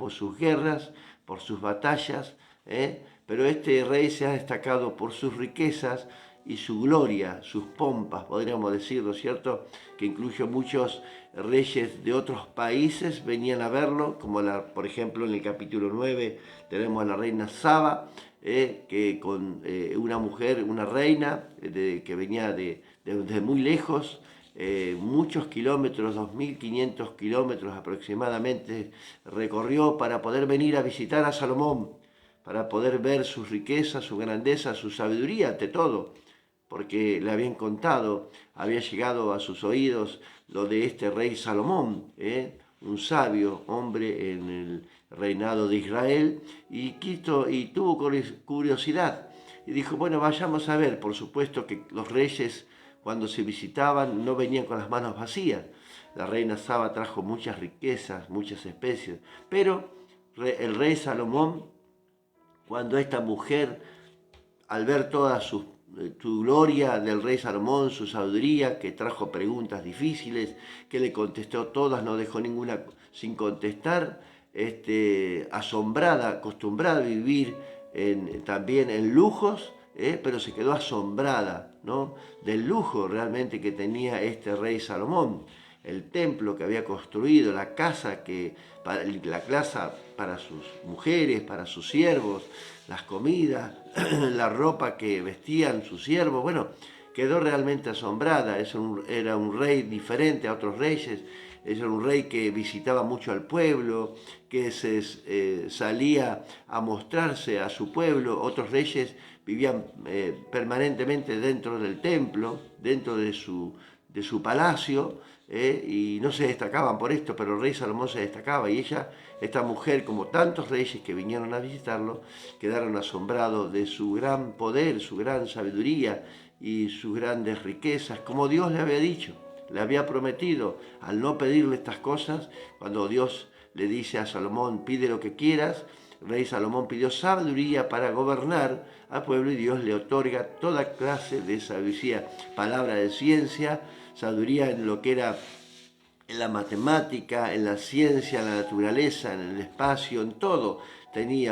por sus guerras, por sus batallas, pero este rey se ha destacado por sus riquezas y su gloria, sus pompas, podríamos decirlo, ¿cierto? Que incluso muchos reyes de otros países venían a verlo, como por ejemplo en el capítulo 9 tenemos a la reina Saba, que con una mujer, una reina que venía de muy lejos, muchos kilómetros, 2.500 kilómetros aproximadamente, recorrió para poder venir a visitar a Salomón, para poder ver sus riquezas, su grandeza, su sabiduría ante todo, porque le habían contado, había llegado a sus oídos lo de este rey Salomón, un sabio hombre en el reinado de Israel, y tuvo curiosidad. Y dijo, bueno, vayamos a ver. Por supuesto que los reyes, cuando se visitaban, no venían con las manos vacías. La reina Saba trajo muchas riquezas, muchas especies, pero el rey Salomón, cuando esta mujer, al ver toda su gloria del rey Salomón, su sabiduría, que trajo preguntas difíciles, que le contestó todas, no dejó ninguna sin contestar, asombrada, acostumbrada a vivir también en lujos, pero se quedó asombrada, ¿no?, del lujo realmente que tenía este rey Salomón. El templo que había construido, la casa para sus mujeres, para sus siervos, las comidas, la ropa que vestían sus siervos, bueno, quedó realmente asombrada. Era un rey diferente a otros reyes, era un rey que visitaba mucho al pueblo, que salía a mostrarse a su pueblo. Otros reyes vivían permanentemente dentro del templo, dentro de su palacio, y no se destacaban por esto, pero el rey Salomón se destacaba, y esta mujer, como tantos reyes que vinieron a visitarlo, quedaron asombrados de su gran poder, su gran sabiduría y sus grandes riquezas, como Dios le había dicho, le había prometido. Al no pedirle estas cosas, cuando Dios le dice a Salomón, pide lo que quieras, el rey Salomón pidió sabiduría para gobernar al pueblo, y Dios le otorga toda clase de sabiduría, palabra de ciencia, sabiduría en lo que era en la matemática, en la ciencia, en la naturaleza, en el espacio, en todo.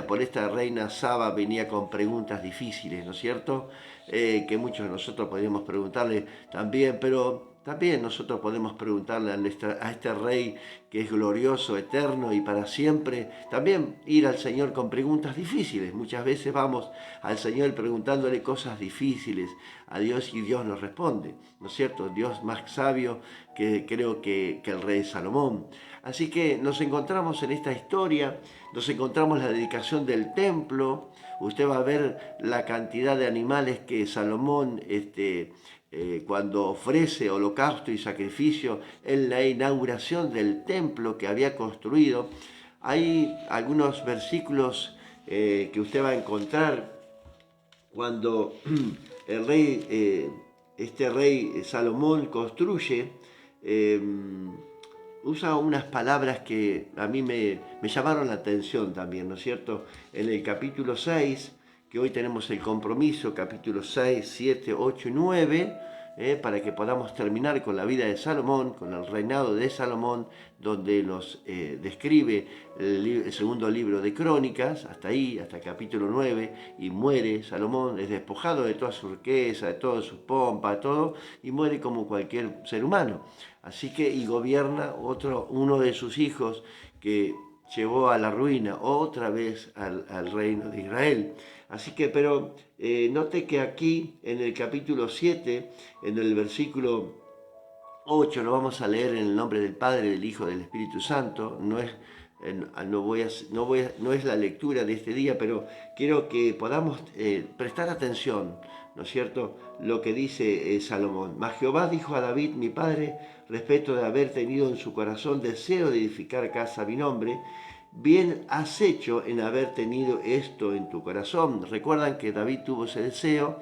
Por esta reina Saba venía con preguntas difíciles, ¿no es cierto? Que muchos de nosotros podríamos preguntarle también, pero también nosotros podemos preguntarle a este rey que es glorioso, eterno y para siempre, también ir al Señor con preguntas difíciles. Muchas veces vamos al Señor preguntándole cosas difíciles a Dios, y Dios nos responde, ¿no es cierto? Dios más sabio que creo que el rey Salomón. Así que nos encontramos en esta historia, nos encontramos la dedicación del templo. Usted va a ver la cantidad de animales que Salomón, cuando ofrece holocausto y sacrificio en la inauguración del templo que había construido. Hay algunos versículos que usted va a encontrar cuando el este rey Salomón construye. eh, Usa unas palabras que a mí me llamaron la atención también, ¿no es cierto? En el capítulo 6, que hoy tenemos el compromiso, capítulo 6, 7, 8 y 9, para que podamos terminar con la vida de Salomón, con el reinado de Salomón, donde nos describe el segundo libro de Crónicas, hasta ahí, hasta el capítulo 9, y muere Salomón, es despojado de toda su riqueza, de toda su pompa, de todo, y muere como cualquier ser humano. Así que, y gobierna uno de sus hijos, que llevó a la ruina otra vez al reino de Israel. Así que, pero note que aquí en el capítulo 7, en el versículo 8, lo vamos a leer en el nombre del Padre, del Hijo, del Espíritu Santo. No es la lectura de este día, pero quiero que podamos prestar atención, ¿no es cierto?, lo que dice Salomón. Mas Jehová dijo a David, mi padre, respecto de haber tenido en su corazón deseo de edificar casa a mi nombre, bien has hecho en haber tenido esto en tu corazón. Recuerdan que David tuvo ese deseo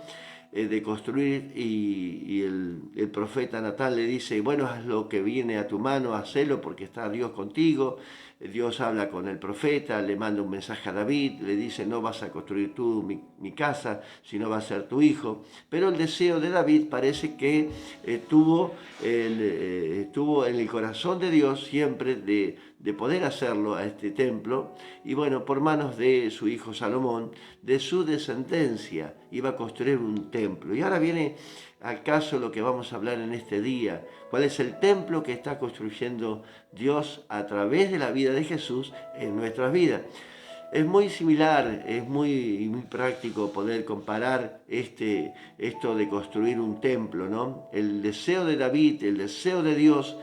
de construir, y el profeta Natán le dice, bueno, haz lo que viene a tu mano, hacelo porque está Dios contigo. Dios habla con el profeta, le manda un mensaje a David, le dice, no vas a construir tú mi casa, sino va a ser tu hijo. Pero el deseo de David parece que estuvo en el corazón de Dios siempre de de poder hacerlo a este templo, y bueno, por manos de su hijo Salomón, de su descendencia, iba a construir un templo. Y ahora viene al caso lo que vamos a hablar en este día, cuál es el templo que está construyendo Dios a través de la vida de Jesús en nuestras vidas. Es muy similar, es muy práctico poder comparar esto de construir un templo, ¿no? El deseo de David, el deseo de Dios,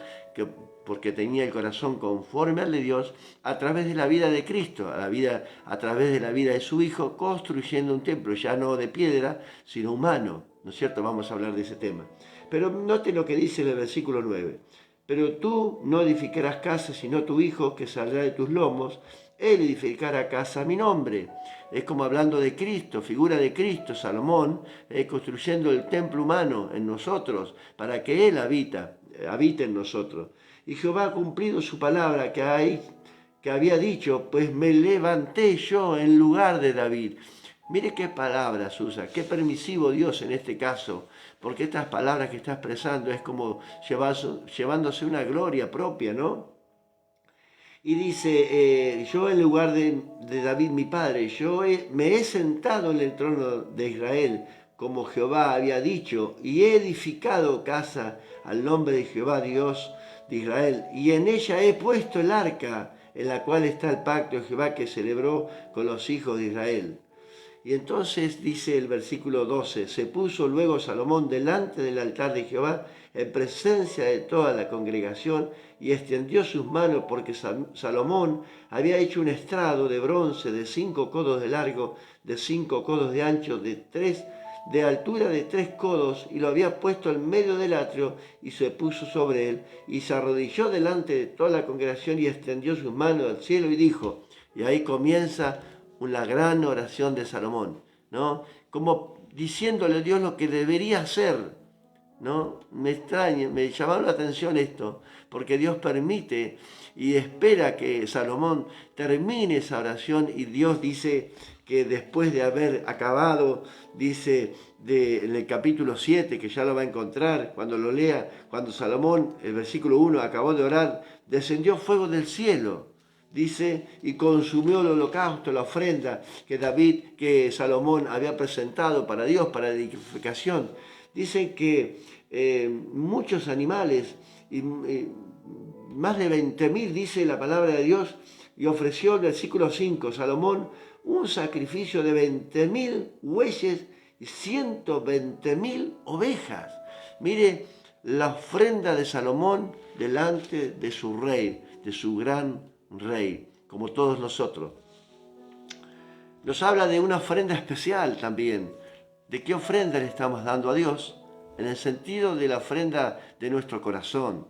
porque tenía el corazón conforme al de Dios, a través de la vida de Cristo, a través de la vida de su Hijo, construyendo un templo, ya no de piedra, sino humano, ¿no es cierto? Vamos a hablar de ese tema. Pero note lo que dice en el versículo 9. Pero tú no edificarás casa, sino tu Hijo, que saldrá de tus lomos. Él edificará casa a mi nombre. Es como hablando de Cristo, figura de Cristo, Salomón, construyendo el templo humano en nosotros, para que Él habite en nosotros. Y Jehová ha cumplido su palabra que había dicho, pues me levanté yo en lugar de David. Mire qué palabras usa, qué permisivo Dios en este caso, porque estas palabras que está expresando es como llevándose una gloria propia, ¿no? Y dice, yo en lugar de David mi padre, me he sentado en el trono de Israel, como Jehová había dicho, y he edificado casa al nombre de Jehová Dios de Israel, y en ella he puesto el arca, en la cual está el pacto de Jehová que celebró con los hijos de Israel. Y entonces dice el versículo 12, se puso luego Salomón delante del altar de Jehová en presencia de toda la congregación y extendió sus manos porque Salomón había hecho un estrado de bronce de 5 codos de largo, de 5 codos de ancho, de altura de 3 codos, y lo había puesto en medio del atrio y se puso sobre él y se arrodilló delante de toda la congregación y extendió sus manos al cielo y dijo, y ahí comienza una gran oración de Salomón, ¿no? Como diciéndole a Dios lo que debería hacer, ¿no? Me extraña, me llamó la atención esto, porque Dios permite y espera que Salomón termine esa oración y Dios dice que después de haber acabado, dice en el capítulo 7, que ya lo va a encontrar cuando lo lea, cuando Salomón, el versículo 1, acabó de orar, descendió fuego del cielo. Dice, y consumió el holocausto, la ofrenda que Salomón había presentado para Dios, para la edificación. Dicen que muchos animales, más de 20.000, dice la palabra de Dios, y ofreció el versículo 5, Salomón, un sacrificio de 20.000 bueyes y 120.000 ovejas. Mire la ofrenda de Salomón delante de su rey, de su gran rey, como todos nosotros. Nos habla de una ofrenda especial también. ¿De qué ofrenda le estamos dando a Dios? En el sentido de la ofrenda de nuestro corazón,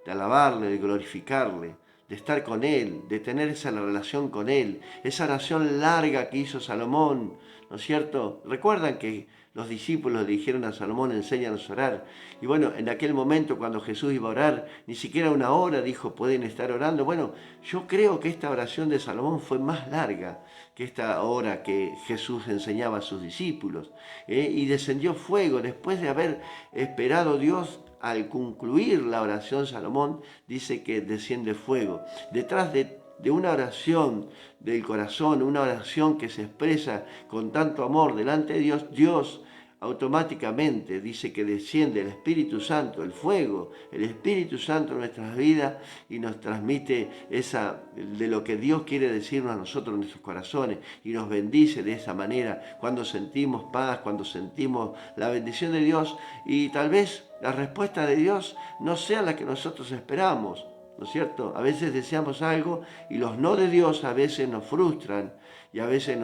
de alabarle, de glorificarle, de estar con Él, de tener esa relación con Él, esa oración larga que hizo Salomón, ¿no es cierto? Recuerdan que los discípulos le dijeron a Salomón, enséñanos a orar. Y bueno, en aquel momento cuando Jesús iba a orar, ni siquiera una hora dijo, pueden estar orando. Bueno, yo creo que esta oración de Salomón fue más larga que esta hora que Jesús enseñaba a sus discípulos. Y descendió fuego después de haber esperado Dios. Al concluir la oración, Salomón dice que desciende fuego. Detrás de una oración del corazón, una oración que se expresa con tanto amor delante de Dios, Dios automáticamente dice que desciende el Espíritu Santo, el fuego, el Espíritu Santo en nuestras vidas y nos transmite de lo que Dios quiere decirnos a nosotros en nuestros corazones y nos bendice de esa manera cuando sentimos paz, cuando sentimos la bendición de Dios y tal vez la respuesta de Dios no sea la que nosotros esperamos, ¿no es cierto? A veces deseamos algo y los no de Dios a veces nos frustran y a veces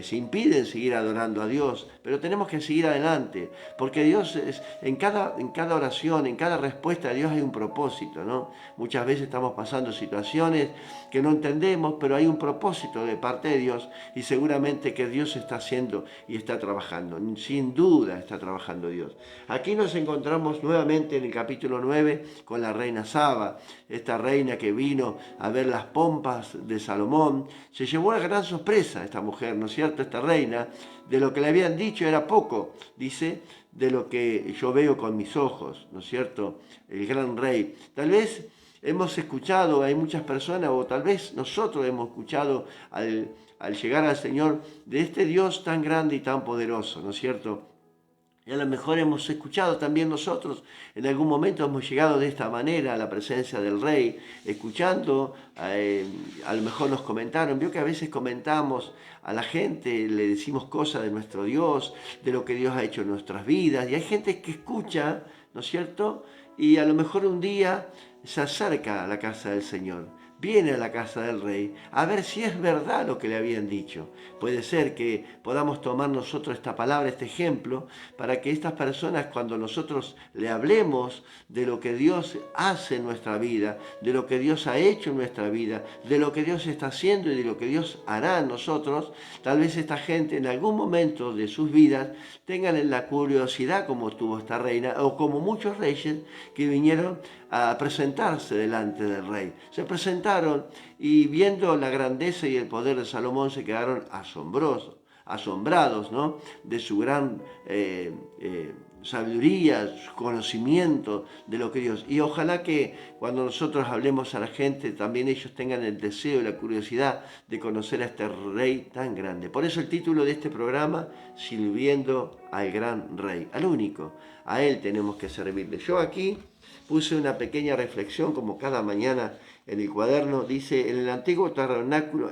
se impiden seguir adorando a Dios, pero tenemos que seguir adelante, porque Dios en cada oración, en cada respuesta de Dios hay un propósito, ¿no? Muchas veces estamos pasando situaciones que no entendemos, pero hay un propósito de parte de Dios y seguramente que Dios está haciendo y está trabajando, sin duda está trabajando Dios. Aquí nos encontramos nuevamente en el capítulo 9 con la reina Saba, esta reina que vino a ver las pompas de Salomón. Se llevó una gran sorpresa esta mujer, ¿no es cierto? Esta reina, de lo que le habían dicho era poco, dice, de lo que yo veo con mis ojos, ¿no es cierto? El gran rey. Tal vez hemos escuchado, hay muchas personas, o tal vez nosotros hemos escuchado al llegar al Señor, de este Dios tan grande y tan poderoso, ¿no es cierto? Y a lo mejor hemos escuchado también nosotros, en algún momento hemos llegado de esta manera a la presencia del Rey, escuchando, a lo mejor nos comentaron, vio que a veces comentamos a la gente, le decimos cosas de nuestro Dios, de lo que Dios ha hecho en nuestras vidas, y hay gente que escucha, ¿no es cierto? Y a lo mejor un día se acerca a la casa del Señor, viene a la casa del Rey a ver si es verdad lo que le habían dicho. Puede ser que podamos tomar nosotros esta palabra, este ejemplo, para que estas personas, cuando nosotros le hablemos de lo que Dios hace en nuestra vida, de lo que Dios ha hecho en nuestra vida, de lo que Dios está haciendo y de lo que Dios hará en nosotros, tal vez esta gente en algún momento de sus vidas tengan la curiosidad como tuvo esta reina, o como muchos reyes que vinieron a presentarse delante del rey. Se presentaron y viendo la grandeza y el poder de Salomón se quedaron asombrados, ¿no? De su gran sabiduría, su conocimiento de lo que Dios. Y ojalá que cuando nosotros hablemos a la gente, también ellos tengan el deseo y la curiosidad de conocer a este rey tan grande. Por eso el título de este programa, Sirviendo al gran rey, al único. A él tenemos que servirle. Yo aquí puse una pequeña reflexión como cada mañana en el cuaderno. Dice, en el antiguo tabernáculo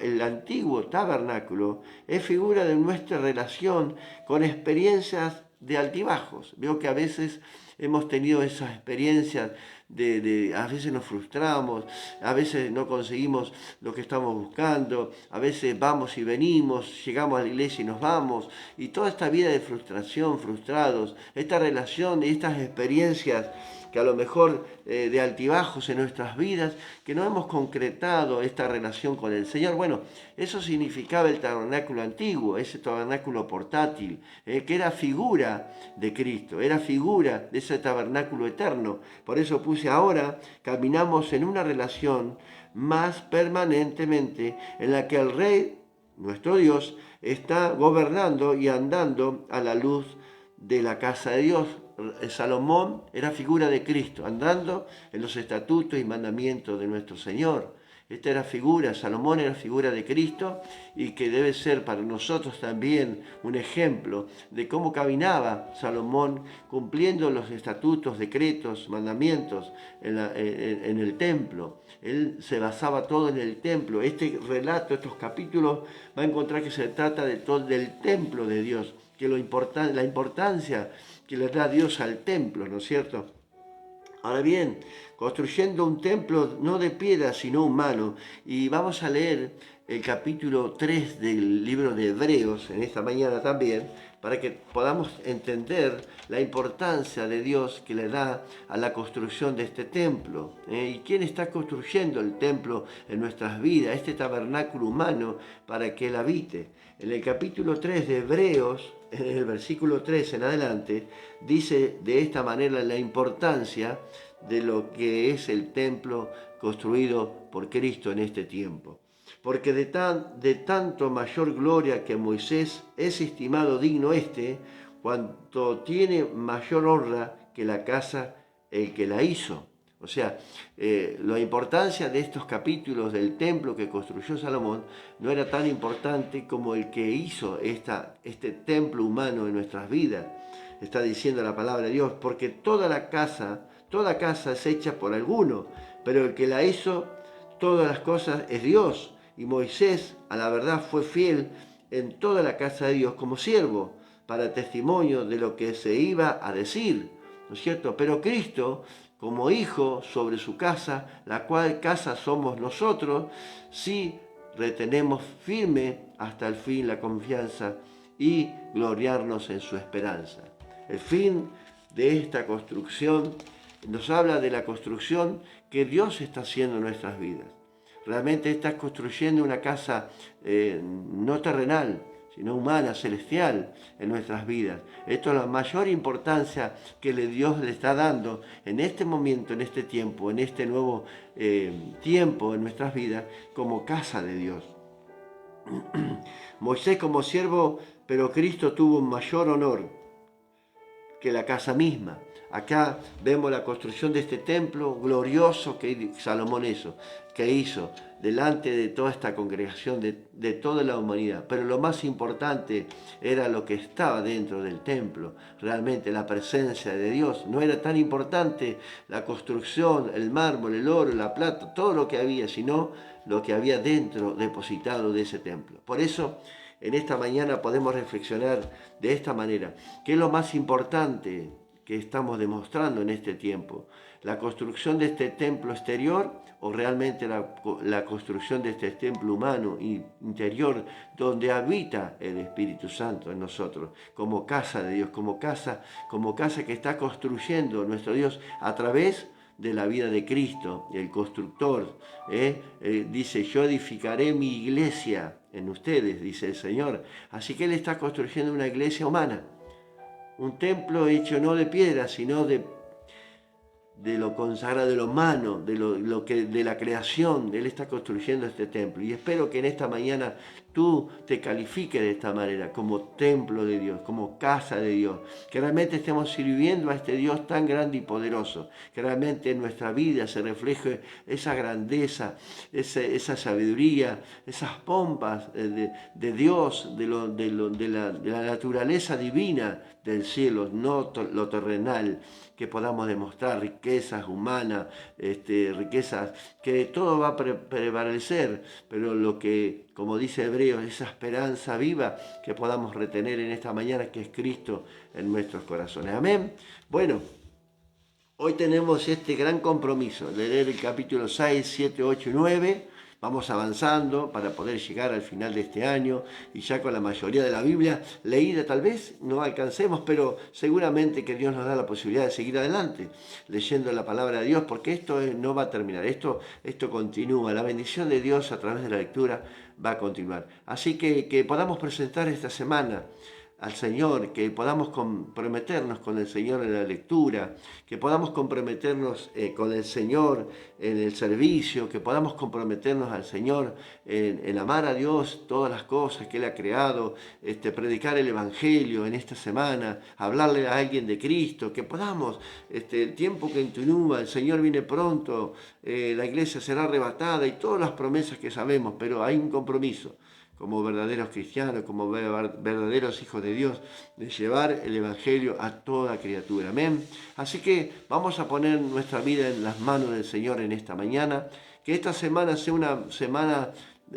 es figura de nuestra relación con experiencias de altibajos. Veo que a veces hemos tenido esas experiencias a veces nos frustramos, a veces no conseguimos lo que estamos buscando, a veces vamos y venimos, llegamos a la iglesia y nos vamos, y toda esta vida de frustración, frustrados, esta relación y estas experiencias que a lo mejor de altibajos en nuestras vidas, que no hemos concretado esta relación con el Señor. Bueno, eso significaba el tabernáculo antiguo, ese tabernáculo portátil, que era figura de Cristo, era figura de ese tabernáculo eterno. Por eso puse ahora, caminamos en una relación más permanentemente en la que el Rey, nuestro Dios, está gobernando y andando a la luz de la casa de Dios. Salomón era figura de Cristo, andando en los estatutos y mandamientos de nuestro Señor. Esta era figura, Salomón era figura de Cristo y que debe ser para nosotros también un ejemplo de cómo caminaba Salomón cumpliendo los estatutos, decretos, mandamientos en el templo. Él se basaba todo en el templo. Este relato, estos capítulos, va a encontrar que se trata del templo de Dios, que la importancia que le da Dios al templo, ¿no es cierto? Ahora bien, construyendo un templo no de piedra, sino humano. Y vamos a leer el capítulo 3 del libro de Hebreos en esta mañana también, para que podamos entender la importancia de Dios que le da a la construcción de este templo. ¿Y quién está construyendo el templo en nuestras vidas, este tabernáculo humano, para que Él habite? En el capítulo 3 de Hebreos, en el versículo 3 en adelante, dice de esta manera la importancia de lo que es el templo construido por Cristo en este tiempo. Porque de tanto mayor gloria que Moisés es estimado digno cuanto tiene mayor honra que la casa el que la hizo. O sea, la importancia de estos capítulos del templo que construyó Salomón no era tan importante como el que hizo este templo humano en nuestras vidas. Está diciendo la palabra de Dios, porque toda casa es hecha por alguno, pero el que la hizo, todas las cosas es Dios. Y Moisés, a la verdad, fue fiel en toda la casa de Dios como siervo, para testimonio de lo que se iba a decir, ¿no es cierto? Pero Cristo, como hijo sobre su casa, la cual casa somos nosotros, si retenemos firme hasta el fin la confianza y gloriarnos en su esperanza. El fin de esta construcción nos habla de la construcción que Dios está haciendo en nuestras vidas. Realmente está construyendo una casa no terrenal, sino humana, celestial en nuestras vidas. Esto es la mayor importancia que Dios le está dando en este momento, en este tiempo, en este nuevo tiempo en nuestras vidas como casa de Dios. Moisés como siervo, pero Cristo tuvo un mayor honor que la casa misma. Acá vemos la construcción de este templo glorioso que Salomón hizo delante de toda esta congregación, de toda la humanidad. Pero lo más importante era lo que estaba dentro del templo, realmente la presencia de Dios. No era tan importante la construcción, el mármol, el oro, la plata, todo lo que había, sino lo que había dentro depositado de ese templo. Por eso, en esta mañana podemos reflexionar de esta manera. ¿Qué es lo más importante que estamos demostrando en este tiempo? ¿La construcción de este templo exterior o realmente la construcción de este templo humano interior donde habita el Espíritu Santo en nosotros, como casa de Dios, como casa que está construyendo nuestro Dios a través de la vida de Cristo, el constructor? Dice, yo edificaré mi iglesia en ustedes, dice el Señor. Así que Él está construyendo una iglesia humana, un templo hecho no de piedra, sino de lo consagrado, de lo humano, de la creación. Él está construyendo este templo. Y espero que en esta mañana tú te califiques de esta manera, como templo de Dios, como casa de Dios. Que realmente estemos sirviendo a este Dios tan grande y poderoso. Que realmente en nuestra vida se refleje esa grandeza, esa sabiduría, esas pompas de Dios, de la naturaleza divina del cielo, no lo terrenal, que podamos demostrar riquezas humanas, riquezas, que todo va a prevalecer, pero lo que, como dice Hebreos, esa esperanza viva que podamos retener en esta mañana, que es Cristo en nuestros corazones. Amén. Bueno, hoy tenemos este gran compromiso de leer el capítulo 6, 7, 8 y 9. Vamos avanzando para poder llegar al final de este año y ya con la mayoría de la Biblia leída. Tal vez no alcancemos, pero seguramente que Dios nos da la posibilidad de seguir adelante leyendo la palabra de Dios, porque esto no va a terminar, esto continúa. La bendición de Dios a través de la lectura va a continuar. Así que podamos presentar esta semana al Señor, que podamos comprometernos con el Señor en la lectura, que podamos comprometernos con el Señor en el servicio, que podamos comprometernos al Señor en amar a Dios, todas las cosas que Él ha creado, predicar el Evangelio en esta semana, hablarle a alguien de Cristo, que podamos, el tiempo que continúa, el Señor viene pronto, la iglesia será arrebatada y todas las promesas que sabemos, pero hay un compromiso como verdaderos cristianos, como verdaderos hijos de Dios, de llevar el Evangelio a toda criatura. Amén. Así que vamos a poner nuestra vida en las manos del Señor en esta mañana. Que esta semana sea una semana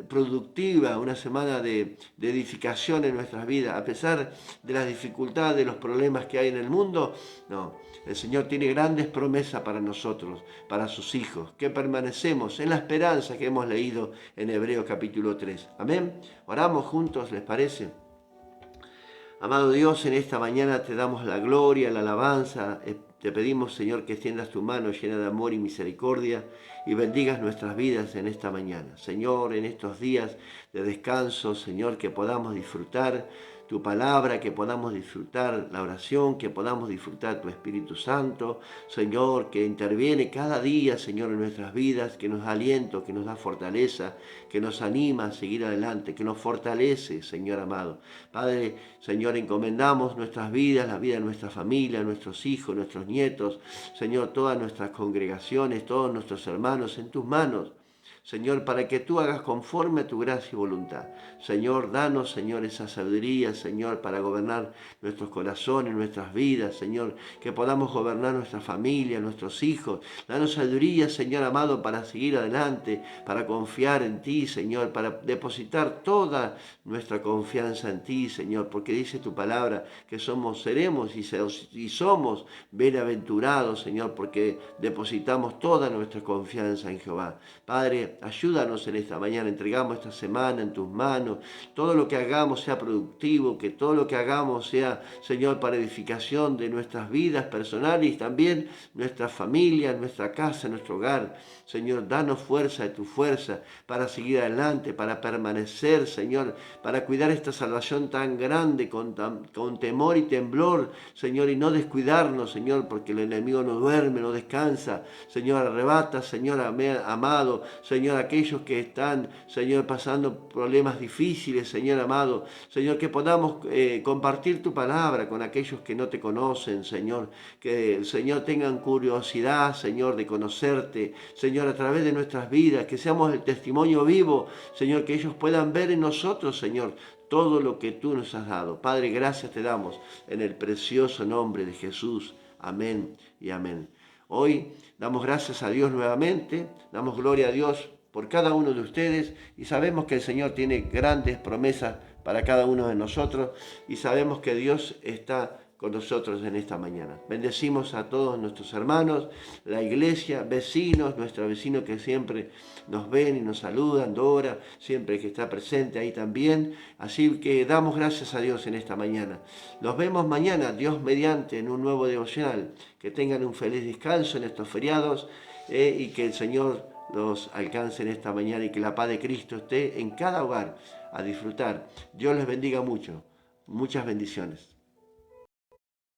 productiva, una semana de edificación en nuestras vidas, a pesar de las dificultades, de los problemas que hay en el mundo. No, el Señor tiene grandes promesas para nosotros, para sus hijos, que permanecemos en la esperanza que hemos leído en Hebreos capítulo 3. Amén. Oramos juntos, ¿les parece? Amado Dios, en esta mañana te damos la gloria, la alabanza. Te pedimos, Señor, que extiendas tu mano llena de amor y misericordia y bendigas nuestras vidas en esta mañana. Señor, en estos días de descanso, Señor, que podamos disfrutar tu palabra, que podamos disfrutar la oración, que podamos disfrutar tu Espíritu Santo, Señor, que interviene cada día, Señor, en nuestras vidas, que nos da aliento, que nos da fortaleza, que nos anima a seguir adelante, que nos fortalece, Señor amado. Padre, Señor, encomendamos nuestras vidas, la vida de nuestra familia, nuestros hijos, nuestros nietos, Señor, todas nuestras congregaciones, todos nuestros hermanos en tus manos. Señor, para que tú hagas conforme a tu gracia y voluntad. Señor, danos, Señor, esa sabiduría, Señor, para gobernar nuestros corazones, nuestras vidas, Señor, que podamos gobernar nuestra familia, nuestros hijos. Danos sabiduría, Señor amado, para seguir adelante, para confiar en ti, Señor, para depositar toda nuestra confianza en ti, Señor, porque dice tu palabra que seremos y somos bienaventurados, Señor, porque depositamos toda nuestra confianza en Jehová. Padre, ayúdanos en esta mañana, entregamos esta semana en tus manos, todo lo que hagamos sea productivo, que todo lo que hagamos sea, Señor, para edificación de nuestras vidas personales y también nuestra familia, nuestra casa, nuestro hogar. Señor, danos fuerza de tu fuerza para seguir adelante, para permanecer, Señor, para cuidar esta salvación tan grande con temor y temblor, Señor, y no descuidarnos, Señor, porque el enemigo no duerme, no descansa. Señor, arrebata, Señor amado, Señor, Señor, aquellos que están, Señor, pasando problemas difíciles, Señor amado, Señor, que podamos compartir tu palabra con aquellos que no te conocen, Señor, que, Señor, tengan curiosidad, Señor, de conocerte, Señor, a través de nuestras vidas, que seamos el testimonio vivo, Señor, que ellos puedan ver en nosotros, Señor, todo lo que tú nos has dado. Padre, gracias te damos en el precioso nombre de Jesús. Amén y amén. Hoy damos gracias a Dios nuevamente, damos gloria a Dios por cada uno de ustedes y sabemos que el Señor tiene grandes promesas para cada uno de nosotros y sabemos que Dios está con nosotros en esta mañana. Bendecimos a todos nuestros hermanos, la iglesia, vecinos, nuestros vecinos que siempre nos ven y nos saludan, Dora, siempre que está presente ahí también. Así que damos gracias a Dios en esta mañana. Nos vemos mañana, Dios mediante, en un nuevo devocional. Que tengan un feliz descanso en estos feriados y que el Señor los alcance en esta mañana y que la paz de Cristo esté en cada hogar a disfrutar. Dios les bendiga mucho. Muchas bendiciones.